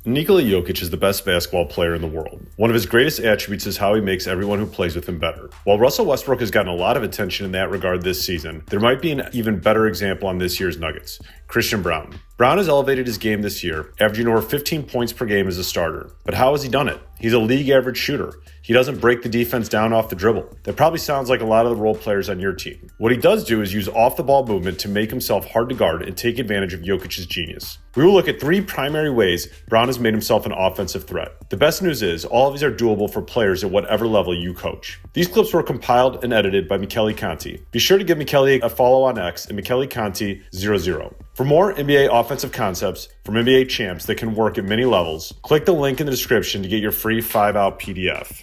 Nikola Jokić is the best basketball player in the world. One of his greatest attributes is how he makes everyone who plays with him better. While Russell Westbrook has gotten a lot of attention in that regard this season, there might be an even better example on this year's Nuggets: Christian Braun. Braun has elevated his game this year, averaging over 15 points per game as a starter. But how has he done it? He's a league average shooter. He doesn't break the defense down off the dribble. That probably sounds like a lot of the role players on your team. What he does do is use off-the-ball movement to make himself hard to guard and take advantage of Jokic's genius. We will look at 3 primary ways Braun has made himself an offensive threat. The best news is, all of these are doable for players at whatever level you coach. These clips were compiled and edited by Michele Conti. Be sure to give Michele a follow on X at Michele Conti 00. For more NBA offensive concepts from NBA champs that can work at many levels, click the link in the description to get your free 5-out PDF.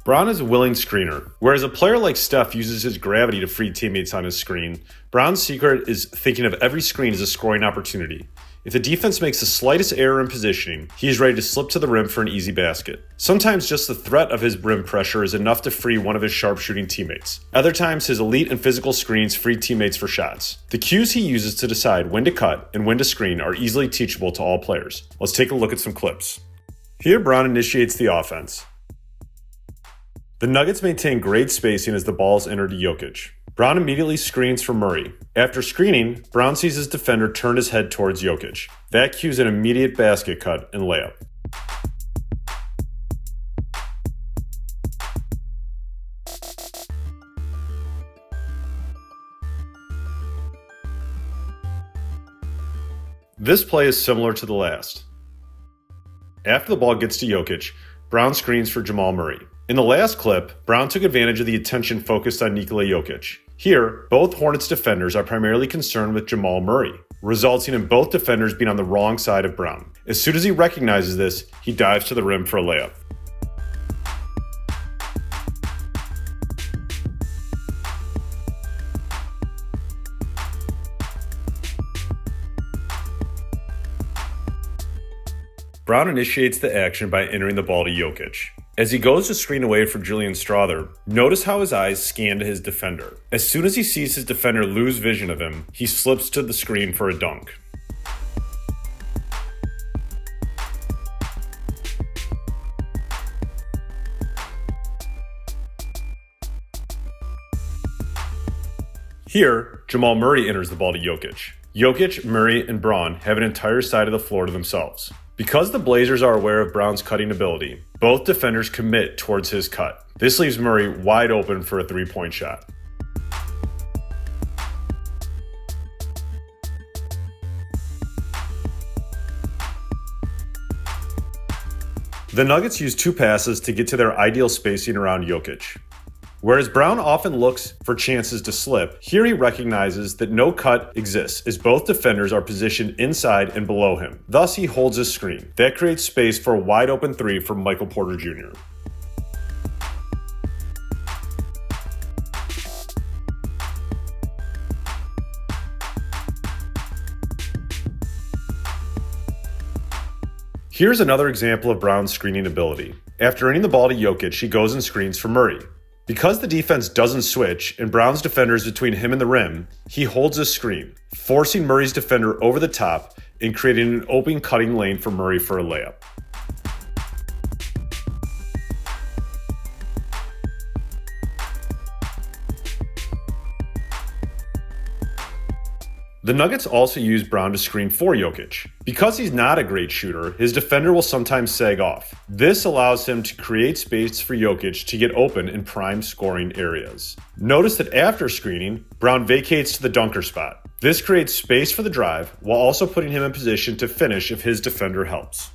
Braun is a willing screener. Whereas a player like Steph uses his gravity to free teammates on his screen, Braun's secret is thinking of every screen as a scoring opportunity. If the defense makes the slightest error in positioning, he is ready to slip to the rim for an easy basket. Sometimes just the threat of his rim pressure is enough to free one of his sharpshooting teammates. Other times, his elite and physical screens free teammates for shots. The cues he uses to decide when to cut and when to screen are easily teachable to all players. Let's take a look at some clips. Here, Braun initiates the offense. The Nuggets maintain great spacing as the ball is entered to Jokic. Braun immediately screens for Murray. After screening, Braun sees his defender turn his head towards Jokic. That cues an immediate basket cut and layup. This play is similar to the last. After the ball gets to Jokic, Braun screens for Jamal Murray. In the last clip, Braun took advantage of the attention focused on Nikola Jokić. Here, both Hornets defenders are primarily concerned with Jamal Murray, resulting in both defenders being on the wrong side of Braun. As soon as he recognizes this, he dives to the rim for a layup. Braun initiates the action by entering the ball to Jokic. As he goes to screen away for Julian Strawther, notice how his eyes scan to his defender. As soon as he sees his defender lose vision of him, he slips to the screen for a dunk. Here, Jamal Murray enters the ball to Jokic. Jokic, Murray, and Braun have an entire side of the floor to themselves. Because the Blazers are aware of Braun's cutting ability, both defenders commit towards his cut. This leaves Murray wide open for a 3-point shot. The Nuggets use 2 passes to get to their ideal spacing around Jokic. Whereas Braun often looks for chances to slip, here he recognizes that no cut exists as both defenders are positioned inside and below him. Thus, he holds his screen. That creates space for a wide open 3 from Michael Porter Jr. Here's another example of Braun's screening ability. After ending the ball to Jokic, he goes and screens for Murray. Because the defense doesn't switch and Braun's defender is between him and the rim, he holds his screen, forcing Murray's defender over the top and creating an open cutting lane for Murray for a layup. The Nuggets also use Braun to screen for Jokic. Because he's not a great shooter, his defender will sometimes sag off. This allows him to create space for Jokic to get open in prime scoring areas. Notice that after screening, Braun vacates to the dunker spot. This creates space for the drive while also putting him in position to finish if his defender helps.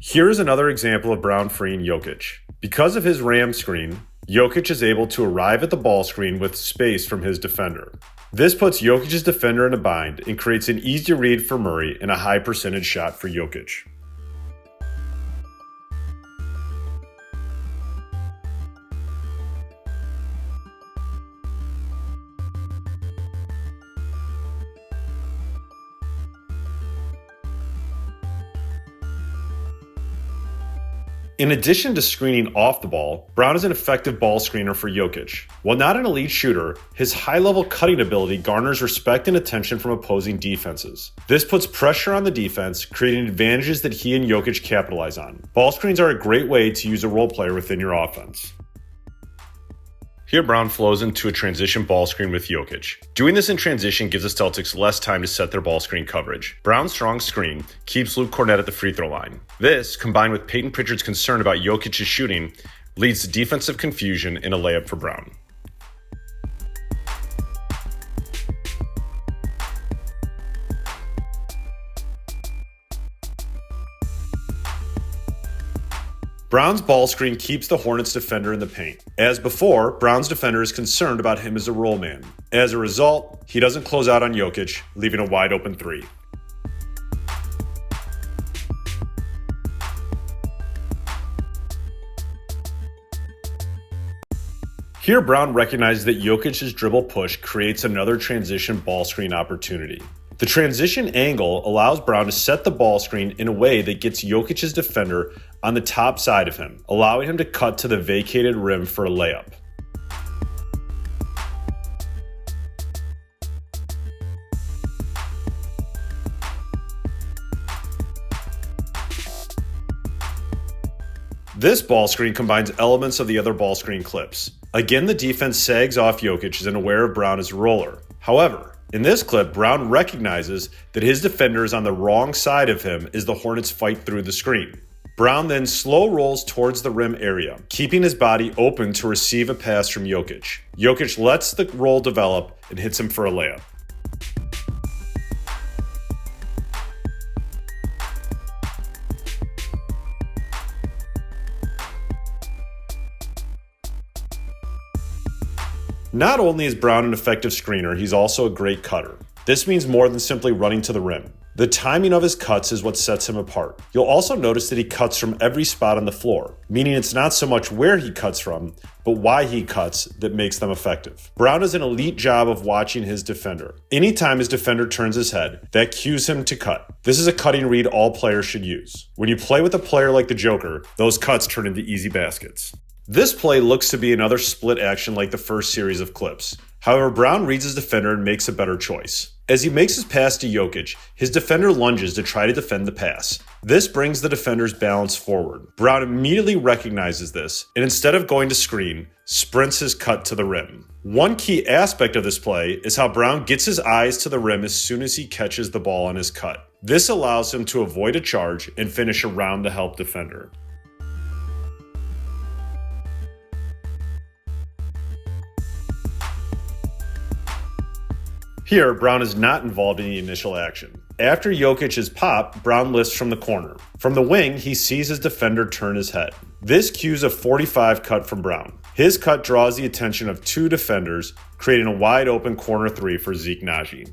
Here is another example of Braun freeing Jokic. Because of his ram screen, Jokic is able to arrive at the ball screen with space from his defender. This puts Jokic's defender in a bind and creates an easier read for Murray and a high percentage shot for Jokic. In addition to screening off the ball, Braun is an effective ball screener for Jokic. While not an elite shooter, his high-level cutting ability garners respect and attention from opposing defenses. This puts pressure on the defense, creating advantages that he and Jokic capitalize on. Ball screens are a great way to use a role player within your offense. Here, Braun flows into a transition ball screen with Jokic. Doing this in transition gives the Celtics less time to set their ball screen coverage. Braun's strong screen keeps Luke Kornet at the free throw line. This, combined with Peyton Pritchard's concern about Jokic's shooting, leads to defensive confusion in a layup for Braun. Braun's ball screen keeps the Hornets defender in the paint. As before, Braun's defender is concerned about him as a roll man. As a result, he doesn't close out on Jokic, leaving a wide open three. Here, Braun recognizes that Jokic's dribble push creates another transition ball screen opportunity. The transition angle allows Braun to set the ball screen in a way that gets Jokic's defender on the top side of him, allowing him to cut to the vacated rim for a layup. This ball screen combines elements of the other ball screen clips. Again, the defense sags off Jokic and aware of Braun as a roller. However, in this clip, Braun recognizes that his defender is on the wrong side of him as the Hornets fight through the screen. Braun then slow rolls towards the rim area, keeping his body open to receive a pass from Jokic. Jokic lets the roll develop and hits him for a layup. Not only is Braun an effective screener, he's also a great cutter. This means more than simply running to the rim. The timing of his cuts is what sets him apart. You'll also notice that he cuts from every spot on the floor, meaning it's not so much where he cuts from, but why he cuts that makes them effective. Braun does an elite job of watching his defender. Anytime his defender turns his head, that cues him to cut. This is a cutting read all players should use. When you play with a player like the Joker, those cuts turn into easy baskets. This play looks to be another split action like the first series of clips. However, Braun reads his defender and makes a better choice. As he makes his pass to Jokic, his defender lunges to try to defend the pass. This brings the defender's balance forward. Braun immediately recognizes this, and instead of going to screen, sprints his cut to the rim. One key aspect of this play is how Braun gets his eyes to the rim as soon as he catches the ball on his cut. This allows him to avoid a charge and finish around the help defender. Here, Braun is not involved in the initial action. After Jokic's pop, Braun lifts from the corner. From the wing, he sees his defender turn his head. This cues a 45 cut from Braun. His cut draws the attention of two defenders, creating a wide open corner three for Zeke Naji.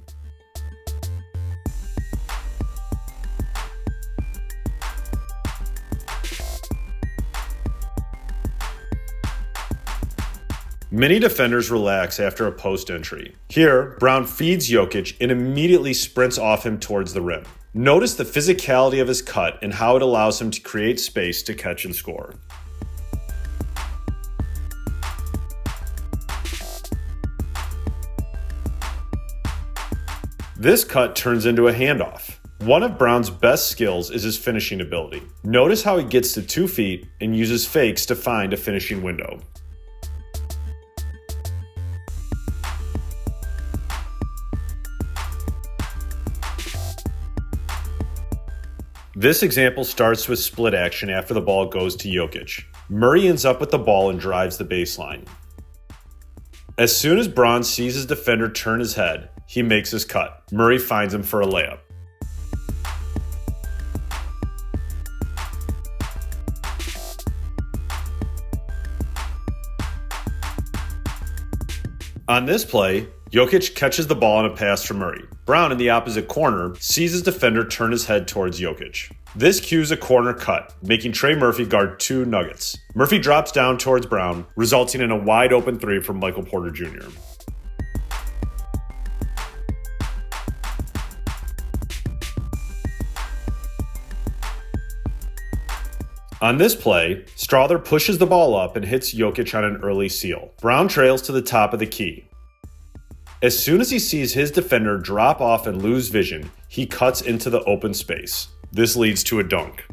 Many defenders relax after a post entry. Here, Braun feeds Jokic and immediately sprints off him towards the rim. Notice the physicality of his cut and how it allows him to create space to catch and score. This cut turns into a handoff. One of Braun's best skills is his finishing ability. Notice how he gets to 2 feet and uses fakes to find a finishing window. This example starts with split action after the ball goes to Jokic. Murray ends up with the ball and drives the baseline. As soon as Braun sees his defender turn his head, he makes his cut. Murray finds him for a layup. On this play, Jokic catches the ball on a pass from Murray. Braun in the opposite corner sees his defender turn his head towards Jokic. This cues a corner cut, making Trey Murphy guard 2 Nuggets. Murphy drops down towards Braun, resulting in a wide open 3 from Michael Porter Jr. On this play, Strawther pushes the ball up and hits Jokic on an early seal. Braun trails to the top of the key. As soon as he sees his defender drop off and lose vision, he cuts into the open space. This leads to a dunk.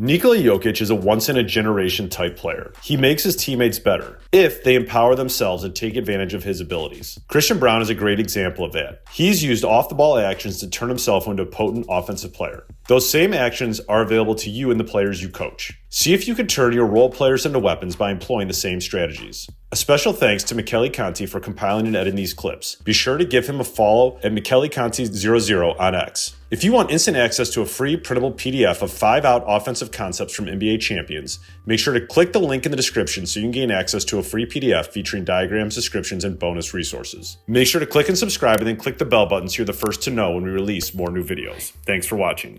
Nikola Jokić is a once-in-a-generation type player. He makes his teammates better if they empower themselves and take advantage of his abilities. Christian Braun is a great example of that. He's used off-the-ball actions to turn himself into a potent offensive player. Those same actions are available to you and the players you coach. See if you can turn your role players into weapons by employing the same strategies. A special thanks to Michele Conti for compiling and editing these clips. Be sure to give him a follow at MicheleConti00 on X. If you want instant access to a free printable PDF of 5 out offensive concepts from NBA champions, make sure to click the link in the description so you can gain access to a free PDF featuring diagrams, descriptions, and bonus resources. Make sure to click and subscribe and then click the bell button so you're the first to know when we release more new videos. Thanks for watching.